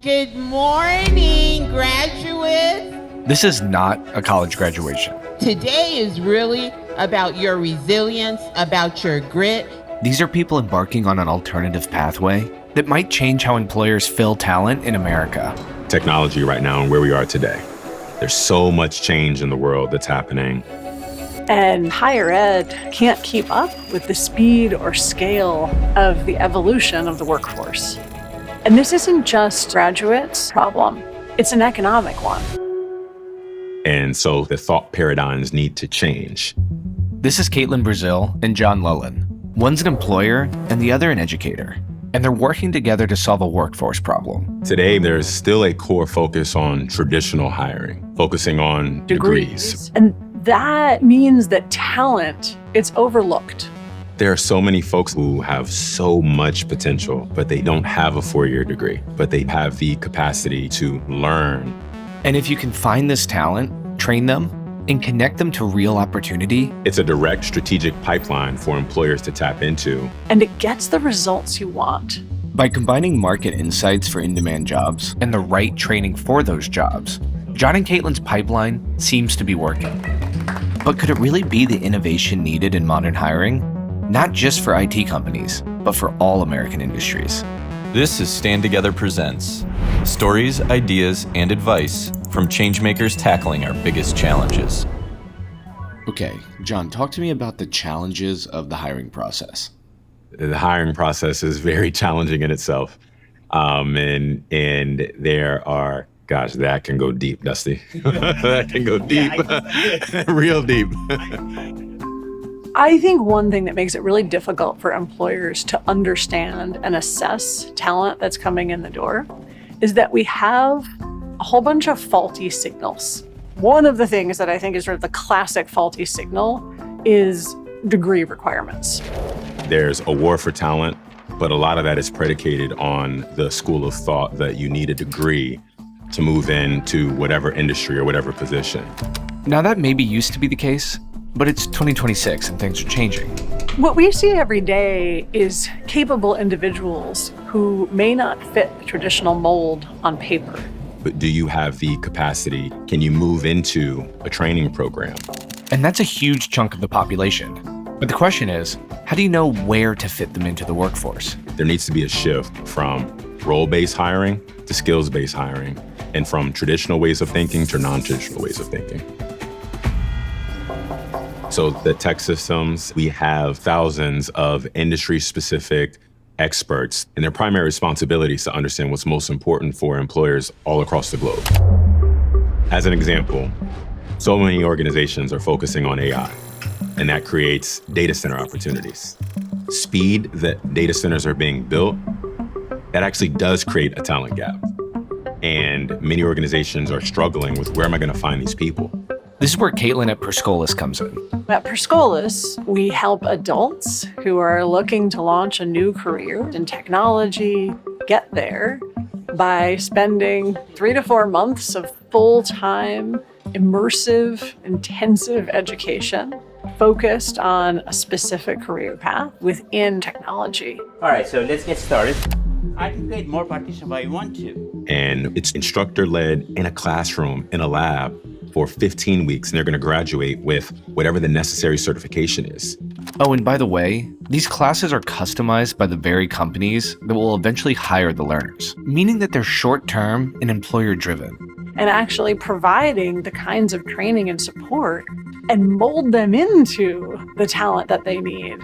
Good morning, graduates. This is not a college graduation. Today is really about your resilience, about your grit. These are people embarking on an alternative pathway that might change how employers fill talent in America. Technology right now and where we are today. There's so much change in the world that's happening. And higher ed can't keep up with the speed or scale of the evolution of the workforce. And this isn't just graduates' problem, it's an economic one. And so the thought paradigms need to change. This is Caitlin Brazil and John Lullen. One's an employer and the other an educator. And they're working together to solve a workforce problem. Today, there's still a core focus on traditional hiring, focusing on degrees. And that means that talent, it's overlooked. There are so many folks who have so much potential, but they don't have a 4-year degree, but they have the capacity to learn. And if you can find this talent, train them, and connect them to real opportunity, it's a direct strategic pipeline for employers to tap into. And it gets the results you want. By combining market insights for in-demand jobs and the right training for those jobs, John and Caitlin's pipeline seems to be working. But could it really be the innovation needed in modern hiring? Not just for IT companies, but for all American industries. This is Stand Together Presents. Stories, ideas, and advice from changemakers tackling our biggest challenges. Okay, John, talk to me about the challenges of the hiring process. The hiring process is very challenging in itself. And there are, gosh, that can go deep, Dusty. That can go deep, real deep. I think one thing that makes it really difficult for employers to understand and assess talent that's coming in the door is that we have a whole bunch of faulty signals. One of the things that I think is sort of the classic faulty signal is degree requirements. There's a war for talent, but a lot of that is predicated on the school of thought that you need a degree to move into whatever industry or whatever position. Now that maybe used to be the case, but it's 2026 and things are changing. What we see every day is capable individuals who may not fit the traditional mold on paper. But do you have the capacity? Can you move into a training program? And that's a huge chunk of the population. But the question is, how do you know where to fit them into the workforce? There needs to be a shift from role-based hiring to skills-based hiring, and from traditional ways of thinking to non-traditional ways of thinking. So at TEKsystems, we have thousands of industry-specific experts, and their primary responsibility is to understand what's most important for employers all across the globe. As an example, so many organizations are focusing on AI, and that creates data center opportunities. Speed that data centers are being built, that actually does create a talent gap. And many organizations are struggling with, where am I going to find these people? This is where Caitlin at Per Scholas comes in. At Per Scholas, we help adults who are looking to launch a new career in technology get there by spending 3 to 4 months of full-time, immersive, intensive education focused on a specific career path within technology. All right, so let's get started. I can create more partitions if I want to. And it's instructor-led in a classroom, in a lab, for 15 weeks, and they're going to graduate with whatever the necessary certification is. Oh, and by the way, these classes are customized by the very companies that will eventually hire the learners, meaning that they're short-term and employer-driven. And actually providing the kinds of training and support and mold them into the talent that they need.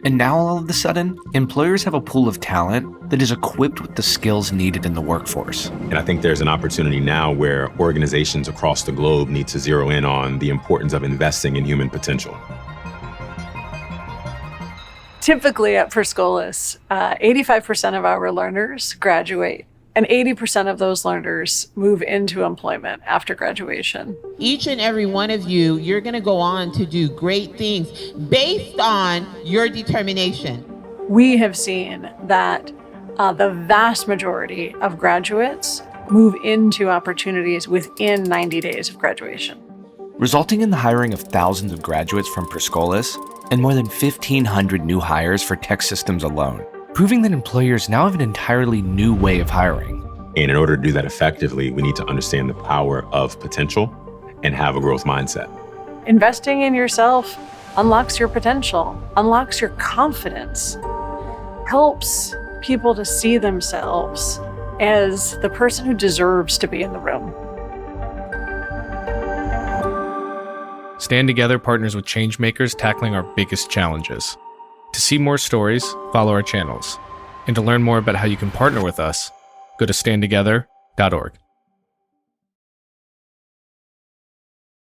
And now all of a sudden, employers have a pool of talent that is equipped with the skills needed in the workforce. And I think there's an opportunity now where organizations across the globe need to zero in on the importance of investing in human potential. Typically at Per Scholas, 85% of our learners graduate, and 80% of those learners move into employment after graduation. Each and every one of you, you're going to go on to do great things based on your determination. We have seen that the vast majority of graduates move into opportunities within 90 days of graduation. Resulting in the hiring of thousands of graduates from Per Scholas and more than 1,500 new hires for TEKsystems alone, proving that employers now have an entirely new way of hiring. And in order to do that effectively, we need to understand the power of potential and have a growth mindset. Investing in yourself unlocks your potential, unlocks your confidence, helps people to see themselves as the person who deserves to be in the room. Stand Together partners with changemakers tackling our biggest challenges. To see more stories, follow our channels. And to learn more about how you can partner with us, go to standtogether.org.